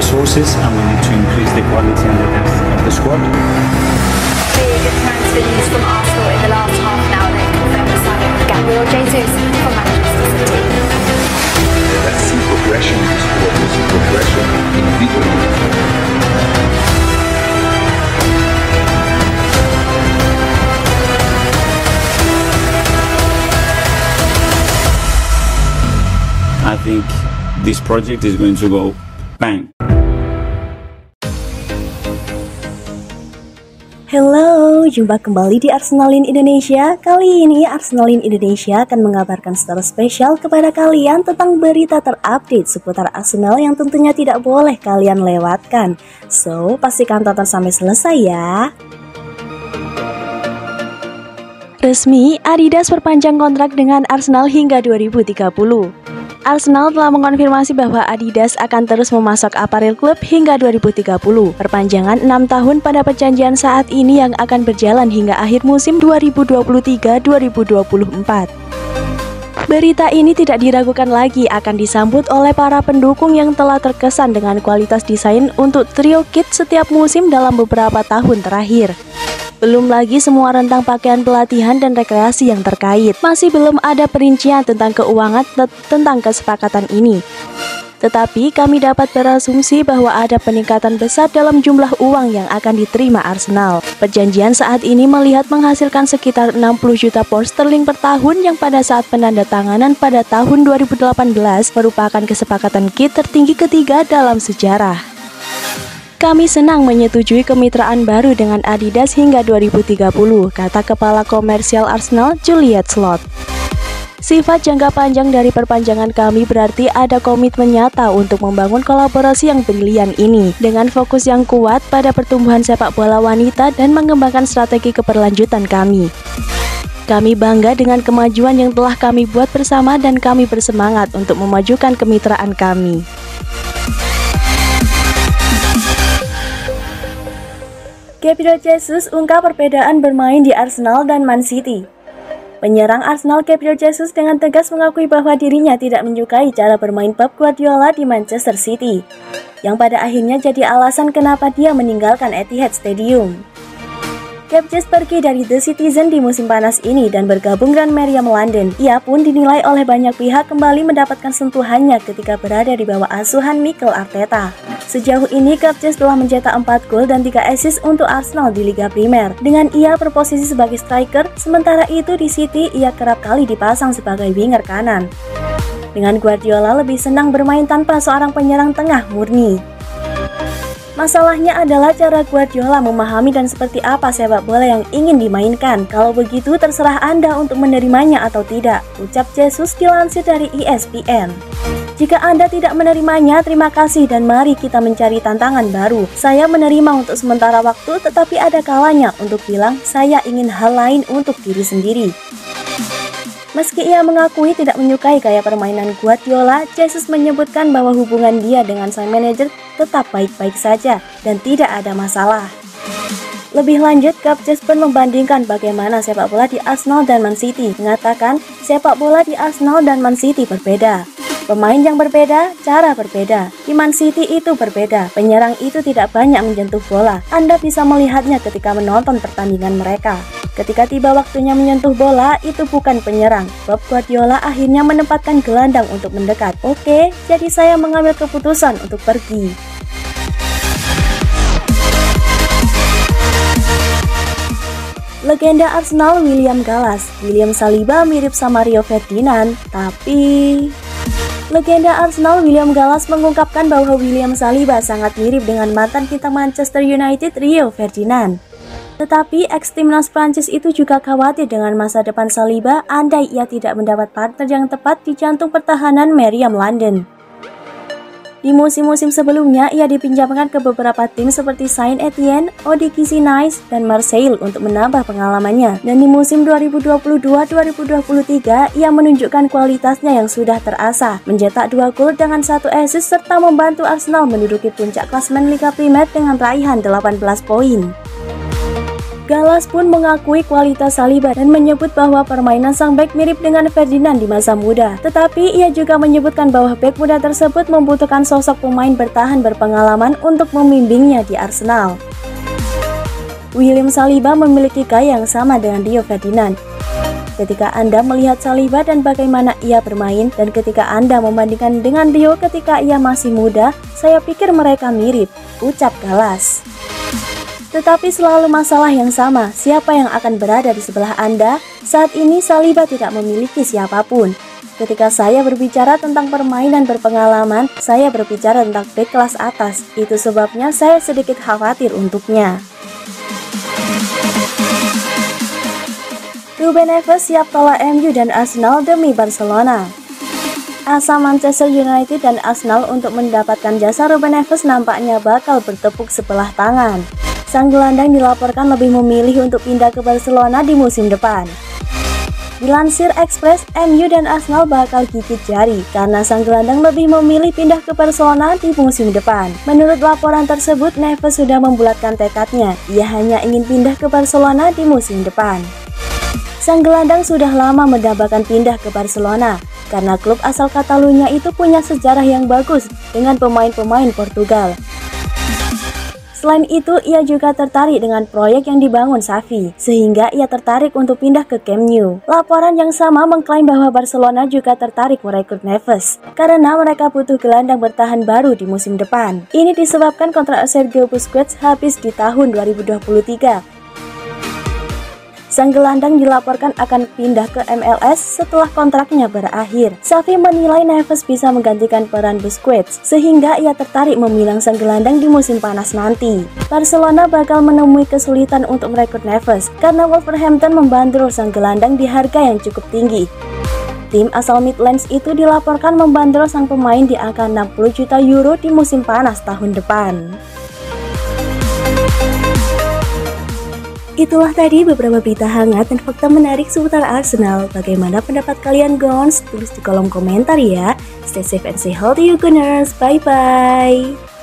resources and we need to increase the quality and the depth of the squad. Big transfer news from Arsenal in the last half an hour that confirmed the signing of Gabriel Jesus from Manchester City. Let's see progression in the squad, let's see progression individually. I think this project is going to go bang. Halo, jumpa kembali di Arsenalin Indonesia. Kali ini Arsenalin Indonesia akan mengabarkan secara spesial kepada kalian tentang berita terupdate seputar Arsenal yang tentunya tidak boleh kalian lewatkan. So, pastikan tonton sampai selesai ya. Resmi, Adidas perpanjang kontrak dengan Arsenal hingga 2030. Arsenal telah mengonfirmasi bahwa Adidas akan terus memasok aparel klub hingga 2030. Perpanjangan 6 tahun pada perjanjian saat ini yang akan berjalan hingga akhir musim 2023-2024. Berita ini tidak diragukan lagi akan disambut oleh para pendukung yang telah terkesan dengan kualitas desain untuk trio kit setiap musim dalam beberapa tahun terakhir. Belum lagi semua rentang pakaian pelatihan dan rekreasi yang terkait. Masih belum ada perincian tentang keuangan tentang kesepakatan ini. Tetapi kami dapat berasumsi bahwa ada peningkatan besar dalam jumlah uang yang akan diterima Arsenal. Perjanjian saat ini melihat menghasilkan sekitar 60 juta pound sterling per tahun yang pada saat penandatanganan pada tahun 2018 merupakan kesepakatan kit tertinggi ketiga dalam sejarah. Kami senang menyetujui kemitraan baru dengan Adidas hingga 2030, kata Kepala Komersial Arsenal, Juliet Slot. Sifat jangka panjang dari perpanjangan kami berarti ada komitmen nyata untuk membangun kolaborasi yang brilian ini, dengan fokus yang kuat pada pertumbuhan sepak bola wanita dan mengembangkan strategi keberlanjutan kami. Kami bangga dengan kemajuan yang telah kami buat bersama dan kami bersemangat untuk memajukan kemitraan kami. Gabriel Jesus ungkap perbedaan bermain di Arsenal dan Man City. Penyerang Arsenal Gabriel Jesus dengan tegas mengakui bahwa dirinya tidak menyukai cara bermain Pep Guardiola di Manchester City, yang pada akhirnya jadi alasan kenapa dia meninggalkan Etihad Stadium. Jesus pergi dari The Citizen di musim panas ini dan bergabung dengan Meriam London. Ia pun dinilai oleh banyak pihak kembali mendapatkan sentuhannya ketika berada di bawah asuhan Mikel Arteta. Sejauh ini, Jesus telah mencetak 4 gol dan 3 assist untuk Arsenal di Liga Primer. Dengan ia berposisi sebagai striker, sementara itu di City ia kerap kali dipasang sebagai winger kanan. Dengan Guardiola lebih senang bermain tanpa seorang penyerang tengah murni. Masalahnya adalah cara Guardiola memahami dan seperti apa sepak bola yang ingin dimainkan. Kalau begitu terserah Anda untuk menerimanya atau tidak, ucap Jesus dilansir dari ESPN. Jika Anda tidak menerimanya, terima kasih dan mari kita mencari tantangan baru. Saya menerima untuk sementara waktu, tetapi ada kalanya untuk bilang saya ingin hal lain untuk diri sendiri. Meski ia mengakui tidak menyukai gaya permainan Guardiola, Jesus menyebutkan bahwa hubungan dia dengan sang manajer tetap baik-baik saja dan tidak ada masalah. Lebih lanjut, Jesus pun membandingkan bagaimana sepak bola di Arsenal dan Man City, mengatakan sepak bola di Arsenal dan Man City berbeda. Pemain yang berbeda, cara berbeda. Di Man City itu berbeda, penyerang itu tidak banyak menyentuh bola. Anda bisa melihatnya ketika menonton pertandingan mereka. Ketika tiba waktunya menyentuh bola, itu bukan penyerang. Pep Guardiola akhirnya menempatkan gelandang untuk mendekat. Oke, jadi saya mengambil keputusan untuk pergi. Legenda Arsenal William Gallas, William Saliba mirip sama Rio Ferdinand, tapi... Legenda Arsenal William Gallas mengungkapkan bahwa William Saliba sangat mirip dengan mantan bintang Manchester United Rio Ferdinand. Tetapi ex-timnas Prancis itu juga khawatir dengan masa depan Saliba andai ia tidak mendapat partner yang tepat di jantung pertahanan Meriam London. Di musim-musim sebelumnya, ia dipinjamkan ke beberapa tim seperti Saint-Étienne, ODGC Nice, dan Marseille untuk menambah pengalamannya. Dan di musim 2022-2023, ia menunjukkan kualitasnya yang sudah terasa, mencetak 2 gol dengan 1 assist serta membantu Arsenal menduduki puncak klasemen Liga Primer dengan raihan 18 poin. Gallas pun mengakui kualitas Saliba dan menyebut bahwa permainan sang bek mirip dengan Ferdinand di masa muda. Tetapi ia juga menyebutkan bahwa bek muda tersebut membutuhkan sosok pemain bertahan berpengalaman untuk membimbingnya di Arsenal. William Saliba memiliki gaya yang sama dengan Rio Ferdinand. Ketika Anda melihat Saliba dan bagaimana ia bermain, dan ketika Anda membandingkan dengan Rio ketika ia masih muda, saya pikir mereka mirip, ucap Gallas. Tetapi selalu masalah yang sama, siapa yang akan berada di sebelah Anda? Saat ini Saliba tidak memiliki siapapun. Ketika saya berbicara tentang permainan berpengalaman, saya berbicara tentang bek kelas atas. Itu sebabnya saya sedikit khawatir untuknya. Ruben Neves siap tolak MU dan Arsenal demi Barcelona. Asa Manchester United dan Arsenal untuk mendapatkan jasa Ruben Neves nampaknya bakal bertepuk sebelah tangan. Sang gelandang dilaporkan lebih memilih untuk pindah ke Barcelona di musim depan. Dilansir Express, MU dan Arsenal bakal gigit jari karena sang gelandang lebih memilih pindah ke Barcelona di musim depan. Menurut laporan tersebut, Neves sudah membulatkan tekadnya. Ia hanya ingin pindah ke Barcelona di musim depan. Sang gelandang sudah lama mendambakan pindah ke Barcelona karena klub asal Catalunya itu punya sejarah yang bagus dengan pemain-pemain Portugal. Selain itu, ia juga tertarik dengan proyek yang dibangun Xavi, sehingga ia tertarik untuk pindah ke Camp Nou. Laporan yang sama mengklaim bahwa Barcelona juga tertarik merekrut Neves, karena mereka butuh gelandang bertahan baru di musim depan. Ini disebabkan kontrak Sergio Busquets habis di tahun 2023. Sang gelandang dilaporkan akan pindah ke MLS setelah kontraknya berakhir. Xavi menilai Neves bisa menggantikan peran Busquets, sehingga ia tertarik memilang sang gelandang di musim panas nanti. Barcelona bakal menemui kesulitan untuk merekrut Neves, karena Wolverhampton membandrol sang gelandang di harga yang cukup tinggi. Tim asal Midlands itu dilaporkan membandrol sang pemain di angka 60 juta euro di musim panas tahun depan. Itulah tadi beberapa berita hangat dan fakta menarik seputar Arsenal. Bagaimana pendapat kalian, Gons? Tulis di kolom komentar ya. Stay safe and stay healthy, you Gunners. Bye-bye.